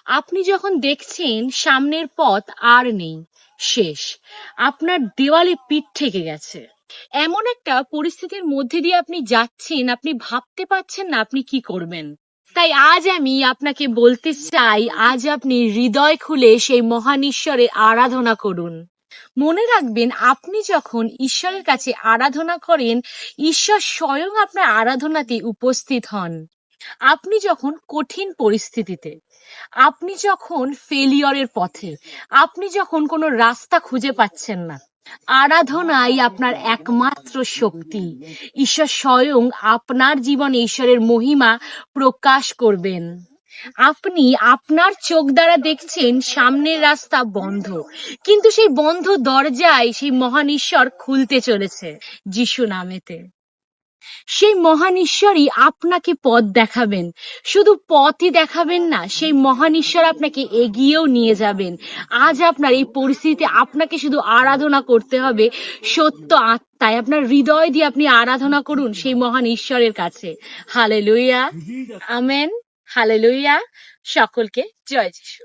আপনি যখন দেখছেন সামনের পথ আর নেই, শেষ, আপনার দেওয়ালে পিঠ ঠেকে গেছে, এমন একটা পরিস্থিতির মধ্যে দিয়ে আপনি যাচ্ছেন, আপনি ভাবতে পারছেন না আপনি কি করবেন। তাই আজ আমি আপনাকে বলতে চাই, আজ আপনি হৃদয় খুলে সেই মহান ঈশ্বরের আরাধনা করুন। মনে রাখবেন, আপনি যখন ঈশ্বরের কাছে আরাধনা করেন, ঈশ্বর স্বয়ং আপনার আরাধনাতে উপস্থিত হন। আপনি যখন কঠিন পরিস্থিতিতে, আপনি যখন ফেলিয়রের পথে, আপনি যখন কোনো রাস্তা খুঁজে পাচ্ছেন না, আরাধনাই আপনার একমাত্র শক্তি। ঈশ্বর স্বয়ং আপনার জীবনে ঈশ্বরের মহিমা প্রকাশ করবেন। আপনি আপনার চোখ দ্বারা দেখছেন সামনের রাস্তা বন্ধ, কিন্তু সেই বন্ধ দরজায় সেই মহান ঈশ্বর খুলতে চলেছে যিশু নামেতে। সেই মহান ঈশ্বরই আপনাকে পথ দেখাবেন। শুধু পথই দেখাবেন না, সেই মহান ঈশ্বর আপনাকে এগিয়েও নিয়ে যাবেন। আজ আপনার এই পরিস্থিতিতে আপনাকে শুধু আরাধনা করতে হবে সত্য আত্মায়। আপনার হৃদয় দিয়ে আপনি আরাধনা করুন সেই মহান ঈশ্বরের কাছে। Hallelujah, amen, hallelujah. সকলকে জয় যিশু।